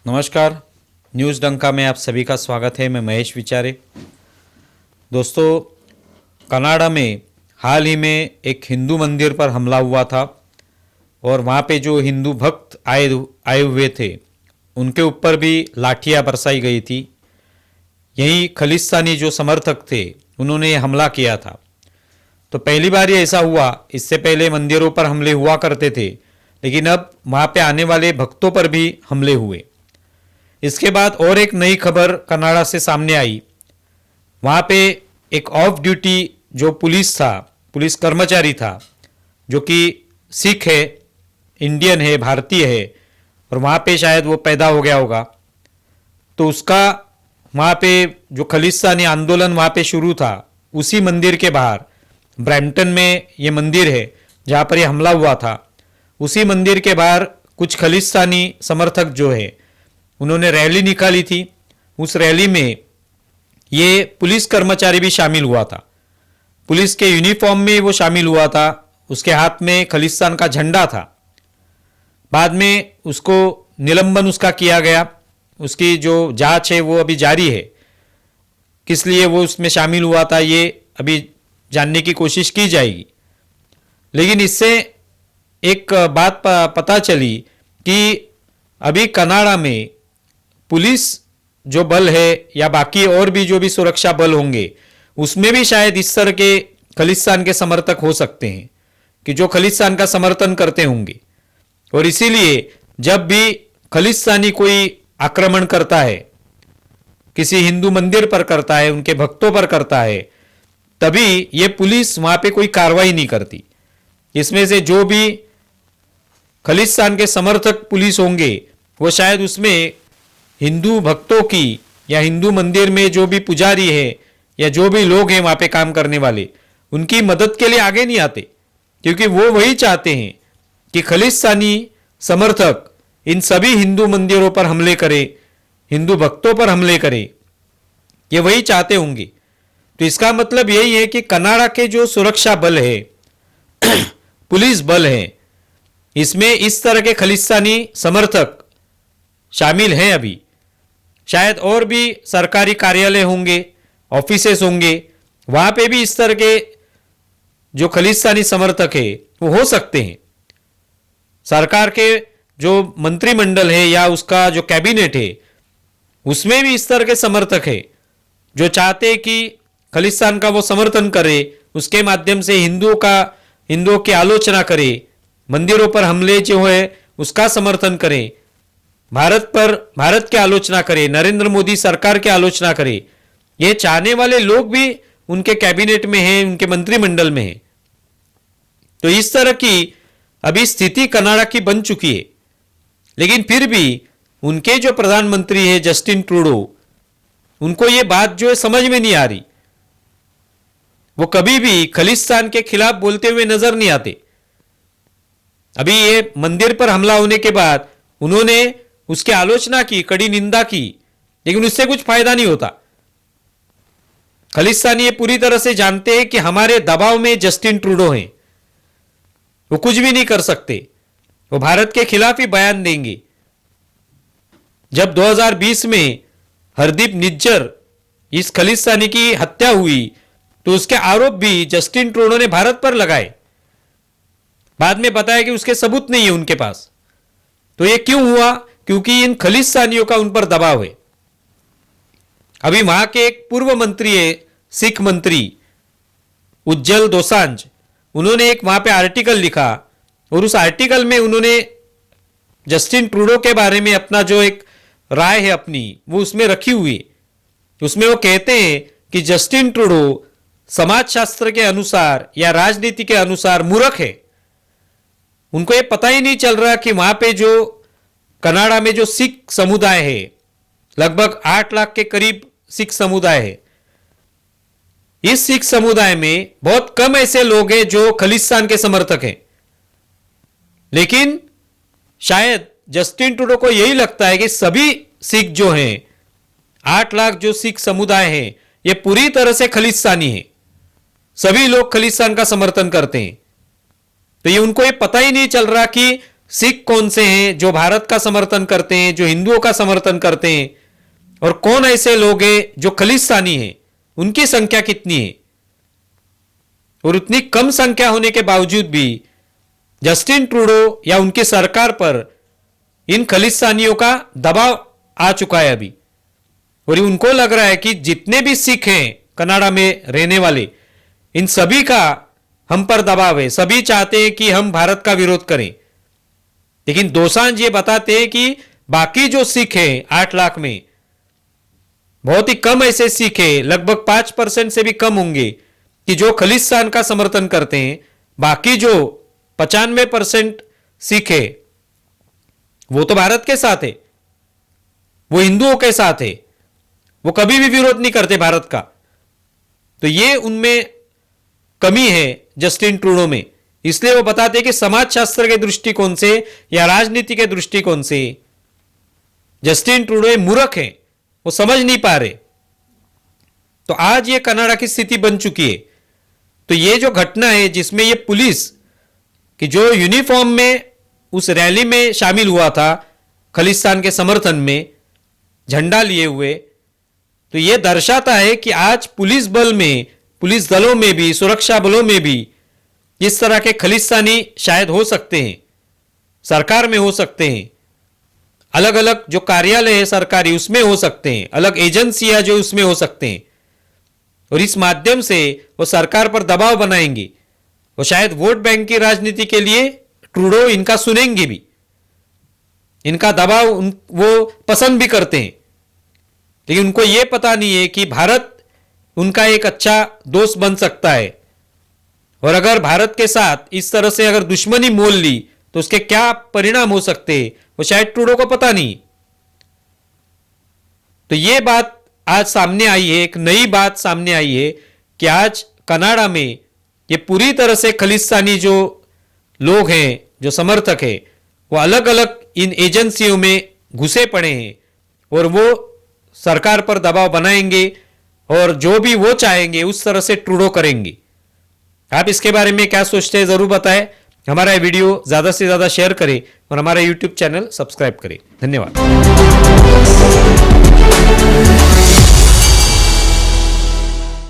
नमस्कार, न्यूज़ डंका में आप सभी का स्वागत है। मैं महेश विचारे। दोस्तों, कनाडा में हाल ही में एक हिंदू मंदिर पर हमला हुआ था और वहाँ पे जो हिंदू भक्त आए हुए थे उनके ऊपर भी लाठियाँ बरसाई गई थी। यही खलिस्तानी जो समर्थक थे उन्होंने हमला किया था। तो पहली बार ये ऐसा हुआ। इससे पहले मंदिरों पर हमले हुआ करते थे, लेकिन अब वहाँ पे आने वाले भक्तों पर भी हमले हुए। इसके बाद और एक नई खबर कनाडा से सामने आई। वहाँ पे एक ऑफ ड्यूटी जो पुलिस कर्मचारी था, जो कि सिख है, इंडियन है, भारतीय है, और वहाँ पे शायद वो पैदा हो गया होगा। तो उसका वहाँ पे जो खलिस्तानी आंदोलन वहाँ पे शुरू था, उसी मंदिर के बाहर, ब्रैम्पटन में ये मंदिर है जहाँ पर ये हमला हुआ था, उसी मंदिर के बाहर कुछ खलिस्तानी समर्थक जो है उन्होंने रैली निकाली थी। उस रैली में ये पुलिस कर्मचारी भी शामिल हुआ था। पुलिस के यूनिफॉर्म में वो शामिल हुआ था। उसके हाथ में खलिस्तान का झंडा था। बाद में उसको निलंबन उसका किया गया। उसकी जो जांच है वो अभी जारी है। किस लिए वो उसमें शामिल हुआ था ये अभी जानने की कोशिश की जाएगी। लेकिन इससे एक बात पता चली कि अभी कनाडा में पुलिस जो बल है या बाकी और भी जो भी सुरक्षा बल होंगे, उसमें भी शायद इस तरह के खलिस्तान के समर्थक हो सकते हैं कि जो खलिस्तान का समर्थन करते होंगे। और इसीलिए जब भी खलिस्तानी कोई आक्रमण करता है, किसी हिंदू मंदिर पर करता है, उनके भक्तों पर करता है, तभी ये पुलिस वहां पे कोई कार्रवाई नहीं करती। इसमें से जो भी खलिस्तान के समर्थक पुलिस होंगे वो शायद उसमें हिंदू भक्तों की या हिंदू मंदिर में जो भी पुजारी है या जो भी लोग हैं वहां पे काम करने वाले, उनकी मदद के लिए आगे नहीं आते, क्योंकि वो वही चाहते हैं कि खलिस्तानी समर्थक इन सभी हिंदू मंदिरों पर हमले करें, हिंदू भक्तों पर हमले करें। ये वही चाहते होंगे। तो इसका मतलब यही है कि कनाडा के जो सुरक्षा बल है पुलिस बल है, इसमें इस तरह के खलिस्तानी समर्थक शामिल हैं। अभी शायद और भी सरकारी कार्यालय होंगे, ऑफिसेस होंगे, वहां पे भी इस तरह के जो खलिस्तानी समर्थक है वो हो सकते हैं। सरकार के जो मंत्रिमंडल है या उसका जो कैबिनेट है, उसमें भी इस तरह के समर्थक है जो चाहते हैं कि खलिस्तान का वो समर्थन करे, उसके माध्यम से हिंदुओं की आलोचना करे, मंदिरों पर हमले जो है उसका समर्थन करे, भारत की आलोचना करे, नरेंद्र मोदी सरकार की आलोचना करे। ये चाहने वाले लोग भी उनके कैबिनेट में हैं, उनके मंत्रिमंडल में हैं। तो इस तरह की अभी स्थिति कनाडा की बन चुकी है। लेकिन फिर भी उनके जो प्रधानमंत्री है जस्टिन ट्रूडो, उनको ये बात जो है समझ में नहीं आ रही। वो कभी भी खलिस्तान के खिलाफ बोलते हुए नजर नहीं आते। अभी ये मंदिर पर हमला होने के बाद उन्होंने उसकी आलोचना की, कड़ी निंदा की, लेकिन उससे कुछ फायदा नहीं होता। खलिस्तानी ये पूरी तरह से जानते हैं कि हमारे दबाव में जस्टिन ट्रूडो हैं, वो कुछ भी नहीं कर सकते। वो भारत के खिलाफ ही बयान देंगे। जब 2020 में हरदीप निज्जर इस खलिस्तानी की हत्या हुई तो उसके आरोप भी जस्टिन ट्रूडो ने भारत पर लगाए। बाद में बताया कि उसके सबूत नहीं है उनके पास। तो ये क्यों हुआ? क्योंकि इन खलिस्तानियों का उन पर दबाव है। अभी वहां के एक पूर्व मंत्री है, सिख मंत्री उज्जवल दोसांझ, उन्होंने एक वहां पे आर्टिकल लिखा और उस आर्टिकल में उन्होंने जस्टिन ट्रूडो के बारे में अपना जो एक राय है अपनी, वो उसमें रखी हुई है। उसमें वो कहते हैं कि जस्टिन ट्रूडो समाजशास्त्र के अनुसार या राजनीति के अनुसार मूर्ख है। उनको ये पता ही नहीं चल रहा कि वहां पे जो कनाडा में जो सिख समुदाय है, लगभग 8 लाख के करीब सिख समुदाय है, इस सिख समुदाय में बहुत कम ऐसे लोग हैं जो खलिस्तान के समर्थक हैं। लेकिन शायद जस्टिन ट्रूडो को यही लगता है कि सभी सिख जो हैं, 8 लाख जो सिख समुदाय हैं, ये पूरी तरह से खलिस्तानी है, सभी लोग खलिस्तान का समर्थन करते हैं। तो ये उनको ये पता ही नहीं चल रहा कि सिख कौन से हैं जो भारत का समर्थन करते हैं, जो हिंदुओं का समर्थन करते हैं, और कौन ऐसे लोग हैं जो खलिस्तानी हैं, उनकी संख्या कितनी है। और उतनी कम संख्या होने के बावजूद भी जस्टिन ट्रूडो या उनकी सरकार पर इन खलिस्तानियों का दबाव आ चुका है अभी। और उनको लग रहा है कि जितने भी सिख हैं कनाडा में रहने वाले, इन सभी का हम पर दबाव है, सभी चाहते हैं कि हम भारत का विरोध करें। लेकिन दोसांझ ये बताते हैं कि बाकी जो सिख हैं 8 लाख में बहुत ही कम ऐसे सिख हैं, लगभग 5% से भी कम होंगे कि जो खलिस्तान का समर्थन करते हैं। बाकी जो 95% सिख है वो तो भारत के साथ है, वो हिंदुओं के साथ है, वो कभी भी विरोध नहीं करते भारत का। तो ये उनमें कमी है जस्टिन ट्रूडो में। इसलिए वो बताते हैं कि समाजशास्त्र के दृष्टिकोण से या राजनीति के दृष्टिकोण से जस्टिन ट्रूडो मूर्ख है, वो समझ नहीं पा रहे। तो आज ये कनाडा की स्थिति बन चुकी है। तो ये जो घटना है जिसमें ये पुलिस कि जो यूनिफॉर्म में उस रैली में शामिल हुआ था खलिस्तान के समर्थन में झंडा लिए हुए, तो ये दर्शाता है कि आज पुलिस बल में, पुलिस दलों में भी, सुरक्षा बलों में भी इस तरह के खलिस्तानी शायद हो सकते हैं, सरकार में हो सकते हैं, अलग अलग जो कार्यालय है सरकारी उसमें हो सकते हैं, अलग एजेंसियां जो उसमें हो सकते हैं। और इस माध्यम से वो सरकार पर दबाव बनाएंगे। वो शायद वोट बैंक की राजनीति के लिए ट्रूडो इनका सुनेंगे भी, इनका दबाव वो पसंद भी करते हैं। लेकिन उनको ये पता नहीं है कि भारत उनका एक अच्छा दोस्त बन सकता है, और अगर भारत के साथ इस तरह से अगर दुश्मनी मोल ली तो उसके क्या परिणाम हो सकते हैं वो शायद ट्रूडो को पता नहीं। तो ये बात आज सामने आई है, एक नई बात सामने आई है कि आज कनाडा में ये पूरी तरह से खलिस्तानी जो लोग हैं, जो समर्थक हैं, वो अलग अलग इन एजेंसियों में घुसे पड़े हैं और वो सरकार पर दबाव बनाएंगे और जो भी वो चाहेंगे उस तरह से ट्रूडो करेंगे। आप इसके बारे में क्या सोचते हैं जरूर बताएं। हमारा वीडियो ज्यादा से ज्यादा शेयर करें और हमारा YouTube चैनल सब्सक्राइब करें। धन्यवाद।